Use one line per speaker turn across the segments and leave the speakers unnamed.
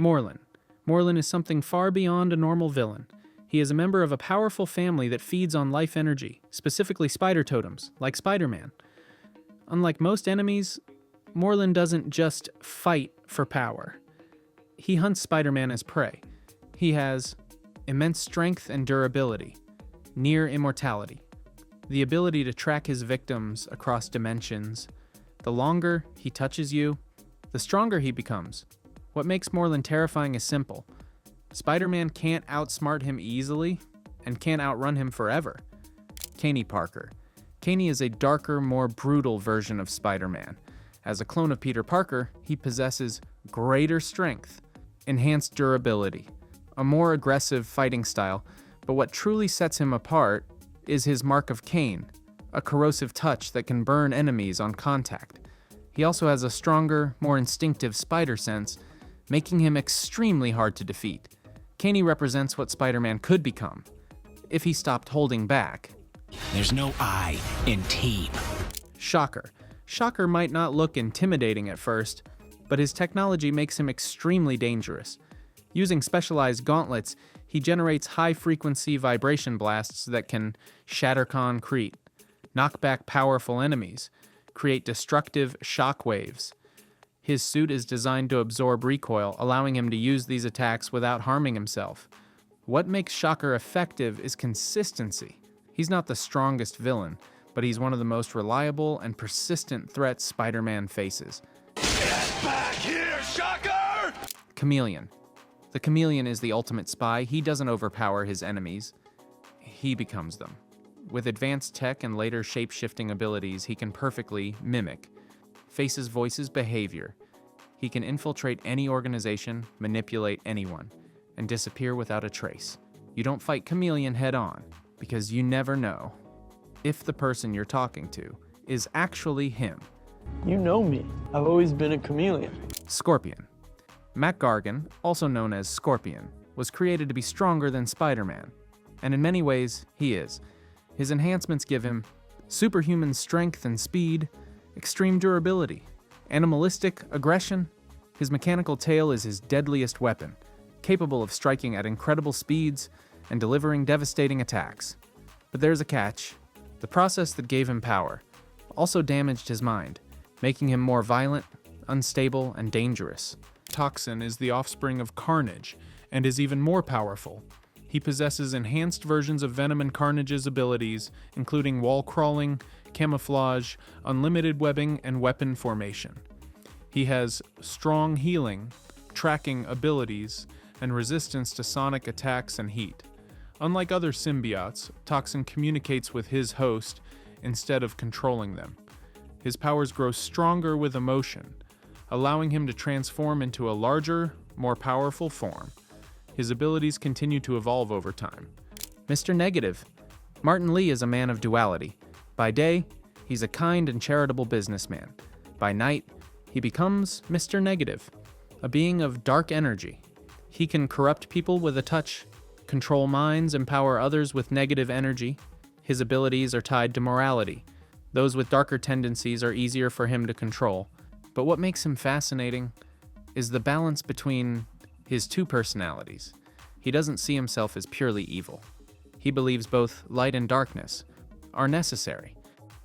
Morlun. Morlun is something far beyond a normal villain. He is a member of a powerful family that feeds on life energy, specifically spider totems, like Spiderman. Unlike most enemies, Morlun doesn't just fight for power. He hunts Spiderman as prey. He has immense strength and durability, near immortality, the ability to track his victims across dimensions. The longer he touches you, the stronger he becomes. What makes Morlun terrifying is simple. Spider-Man can't outsmart him easily, and can't outrun him forever. Caney Parker. Caney is a darker, more brutal version of Spider-Man. As a clone of Peter Parker, he possesses greater strength, enhanced durability, a more aggressive fighting style, but what truly sets him apart is his mark of Cain, a corrosive touch that can burn enemies on contact. He also has a stronger, more instinctive spider sense, making him extremely hard to defeat. Caney represents what Spider-Man could become, if he stopped holding back.
There's no I in team.
Shocker. Shocker might not look intimidating at first, but his technology makes him extremely dangerous. Using specialized gauntlets, he generates high-frequency vibration blasts that can shatter concrete, knock back powerful enemies, create destructive shock waves. His suit is designed to absorb recoil, allowing him to use these attacks without harming himself. What makes Shocker effective is consistency. He's not the strongest villain, but he's one of the most reliable and persistent threats Spider-Man faces.
Get back here, Shocker!
Chameleon. The Chameleon is the ultimate spy. He doesn't overpower his enemies. He becomes them. With advanced tech and later shape-shifting abilities, he can perfectly mimic faces, voices, behavior. He can infiltrate any organization, manipulate anyone, and disappear without a trace. You don't fight Chameleon head-on, because you never know if the person you're talking to is actually him.
You know me. I've always been a chameleon.
Scorpion. Mac Gargan, also known as Scorpion, was created to be stronger than Spider-Man, and in many ways, he is. His enhancements give him superhuman strength and speed, extreme durability, animalistic aggression. His mechanical tail is his deadliest weapon, capable of striking at incredible speeds and delivering devastating attacks. But there's a catch. The process that gave him power also damaged his mind, making him more violent, unstable, and dangerous. Toxin is the offspring of Carnage and is even more powerful. He possesses enhanced versions of Venom and Carnage's abilities, including wall crawling, camouflage, unlimited webbing, and weapon formation. He has strong healing, tracking abilities, and resistance to sonic attacks and heat. Unlike other symbiotes, Toxin communicates with his host instead of controlling them. His powers grow stronger with emotion, allowing him to transform into a larger, more powerful form. His abilities continue to evolve over time. Mr. Negative. Martin Lee is a man of duality. By day, he's a kind and charitable businessman. By night, he becomes Mr. Negative, a being of dark energy. He can corrupt people with a touch, control minds, empower others with negative energy. His abilities are tied to morality. Those with darker tendencies are easier for him to control. But what makes him fascinating is the balance between his two personalities. He doesn't see himself as purely evil. He believes both light and darkness are necessary.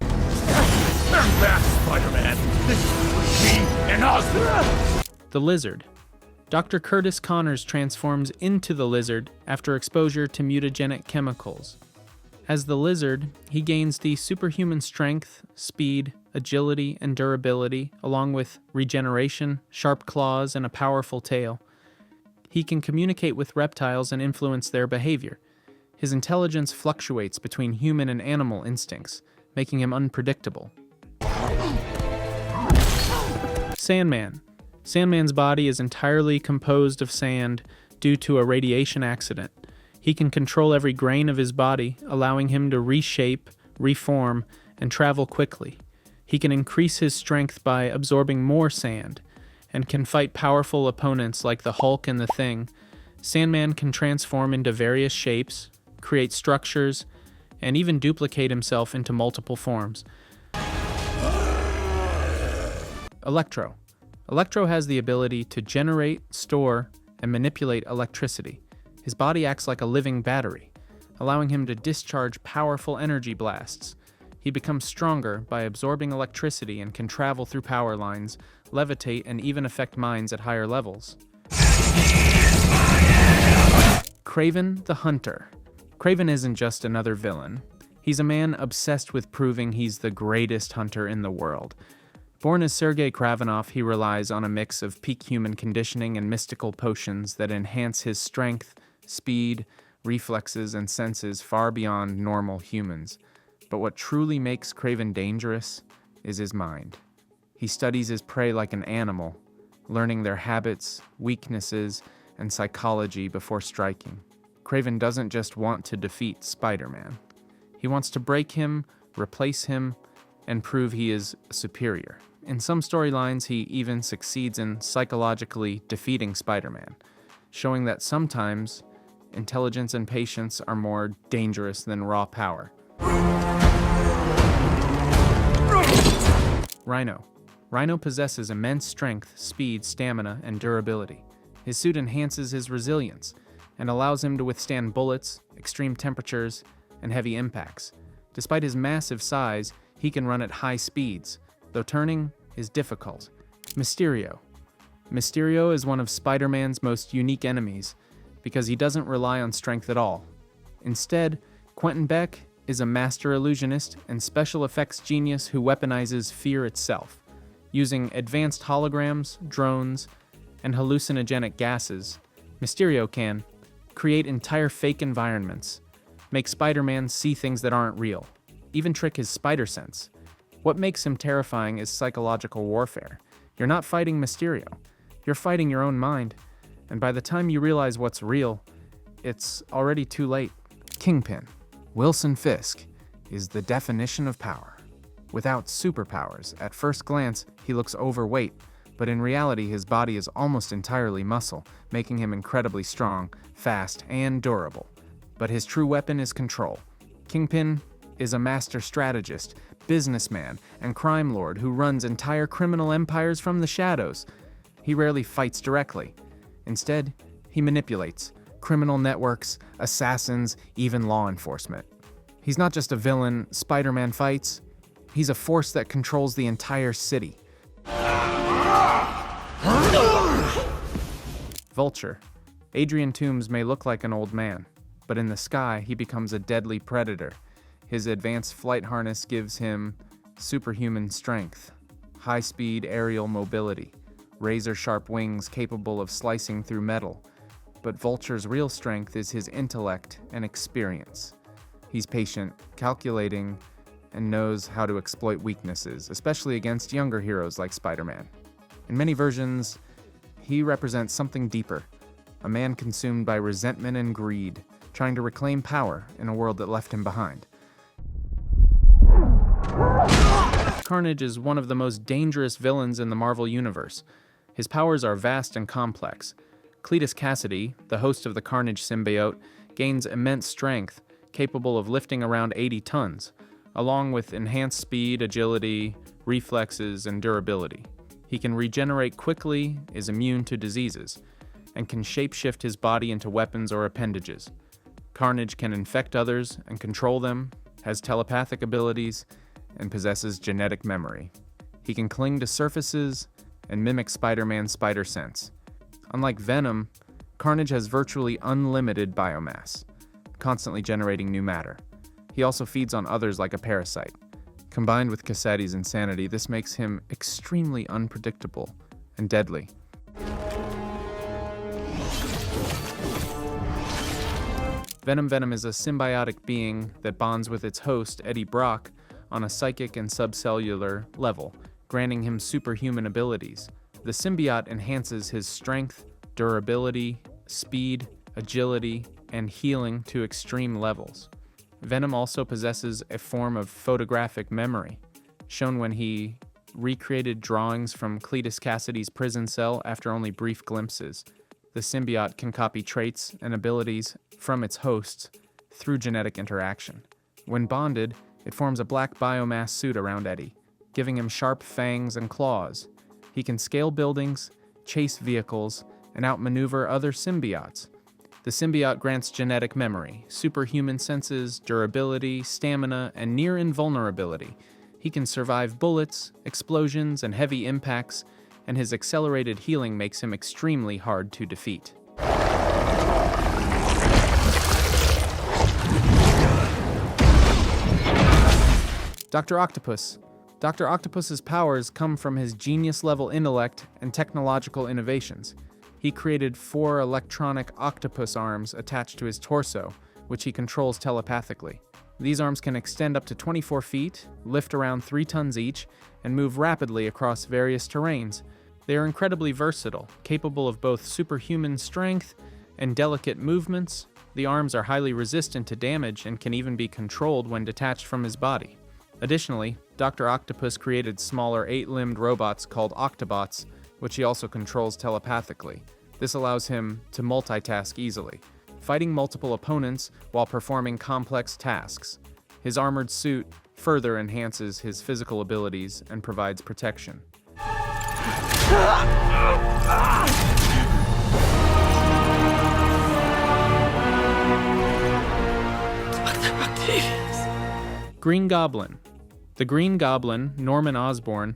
Turn back, Spider-Man! This is between me and us!
The Lizard. Dr. Curtis Connors transforms into the Lizard after exposure to mutagenic chemicals. As the Lizard, he gains the superhuman strength, speed, agility, and durability, along with regeneration, sharp claws, and a powerful tail. He can communicate with reptiles and influence their behavior. His intelligence fluctuates between human and animal instincts, making him unpredictable. Sandman. Sandman's body is entirely composed of sand due to a radiation accident. He can control every grain of his body, allowing him to reshape, reform, and travel quickly. He can increase his strength by absorbing more sand, and can fight powerful opponents like the Hulk and the Thing. Sandman can transform into various shapes, create structures, and even duplicate himself into multiple forms. Electro. Electro has the ability to generate, store, and manipulate electricity. His body acts like a living battery, allowing him to discharge powerful energy blasts. He becomes stronger by absorbing electricity and can travel through power lines, levitate, and even affect minds at higher levels. Kraven the Hunter. Kraven isn't just another villain. He's a man obsessed with proving he's the greatest hunter in the world. Born as Sergei Kravenov, he relies on a mix of peak human conditioning and mystical potions that enhance his strength, speed, reflexes, and senses far beyond normal humans. But what truly makes Kraven dangerous is his mind. He studies his prey like an animal, learning their habits, weaknesses, and psychology before striking. Kraven doesn't just want to defeat Spider-Man. He wants to break him, replace him, and prove he is superior. In some storylines, he even succeeds in psychologically defeating Spider-Man, showing that sometimes intelligence and patience are more dangerous than raw power. Rhino. Rhino possesses immense strength, speed, stamina, and durability. His suit enhances his resilience and allows him to withstand bullets, extreme temperatures, and heavy impacts. Despite his massive size, he can run at high speeds, though turning is difficult. Mysterio. Mysterio is one of Spider-Man's most unique enemies because he doesn't rely on strength at all. Instead, Quentin Beck is a master illusionist and special effects genius who weaponizes fear itself. Using advanced holograms, drones, and hallucinogenic gases, Mysterio can create entire fake environments, make Spider-Man see things that aren't real, even trick his spider sense. What makes him terrifying is psychological warfare. You're not fighting Mysterio, you're fighting your own mind, and by the time you realize what's real, it's already too late. Kingpin. Wilson Fisk is the definition of power. Without superpowers, at first glance, he looks overweight, but in reality his body is almost entirely muscle, making him incredibly strong, fast, and durable. But his true weapon is control. Kingpin is a master strategist, businessman, and crime lord who runs entire criminal empires from the shadows. He rarely fights directly. Instead, he manipulates criminal networks, assassins, even law enforcement. He's not just a villain Spider-Man fights, he's a force that controls the entire city. Vulture. Adrian Toomes may look like an old man, but in the sky he becomes a deadly predator. His advanced flight harness gives him superhuman strength, high-speed aerial mobility, razor-sharp wings capable of slicing through metal. But Vulture's real strength is his intellect and experience. He's patient, calculating, and knows how to exploit weaknesses, especially against younger heroes like Spider-Man. In many versions, he represents something deeper, a man consumed by resentment and greed, trying to reclaim power in a world that left him behind. Carnage is one of the most dangerous villains in the Marvel Universe. His powers are vast and complex. Cletus Cassidy, the host of the Carnage symbiote, gains immense strength, capable of lifting around 80 tons, along with enhanced speed, agility, reflexes, and durability. He can regenerate quickly, is immune to diseases, and can shapeshift his body into weapons or appendages. Carnage can infect others and control them, has telepathic abilities, and possesses genetic memory. He can cling to surfaces and mimic Spider-Man's spider sense. Unlike Venom, Carnage has virtually unlimited biomass, constantly generating new matter. He also feeds on others like a parasite. Combined with Cassaddy's insanity, this makes him extremely unpredictable and deadly. Venom is a symbiotic being that bonds with its host, Eddie Brock, on a psychic and subcellular level, granting him superhuman abilities. The symbiote enhances his strength, durability, speed, agility, and healing to extreme levels. Venom also possesses a form of photographic memory, shown when he recreated drawings from Cletus Cassidy's prison cell after only brief glimpses. The symbiote can copy traits and abilities from its hosts through genetic interaction. When bonded, it forms a black biomass suit around Eddie, giving him sharp fangs and claws. He can scale buildings, chase vehicles, and outmaneuver other symbiotes. The symbiote grants genetic memory, superhuman senses, durability, stamina, and near invulnerability. He can survive bullets, explosions, and heavy impacts, and his accelerated healing makes him extremely hard to defeat. Dr. Octopus. Dr. Octopus's powers come from his genius-level intellect and technological innovations. He created 4 electronic octopus arms attached to his torso, which he controls telepathically. These arms can extend up to 24 feet, lift around 3 tons each, and move rapidly across various terrains. They are incredibly versatile, capable of both superhuman strength and delicate movements. The arms are highly resistant to damage and can even be controlled when detached from his body. Additionally, Dr. Octopus created smaller 8-limbed robots called Octobots, which he also controls telepathically. This allows him to multitask easily, fighting multiple opponents while performing complex tasks. His armored suit further enhances his physical abilities and provides protection. Green Goblin. The Green Goblin, Norman Osborn,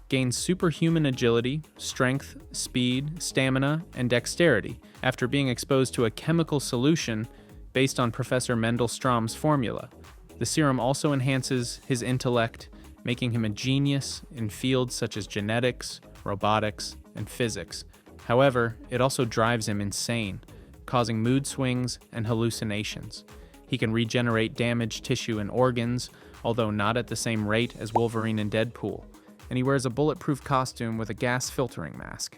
gains superhuman agility, strength, speed, stamina, and dexterity after being exposed to a chemical solution based on Professor Mendelstrom's formula. The serum also enhances his intellect, making him a genius in fields such as genetics, robotics, and physics. However, it also drives him insane, causing mood swings and hallucinations. He can regenerate damaged tissue and organs, although not at the same rate as Wolverine and Deadpool, and he wears a bulletproof costume with a gas filtering mask.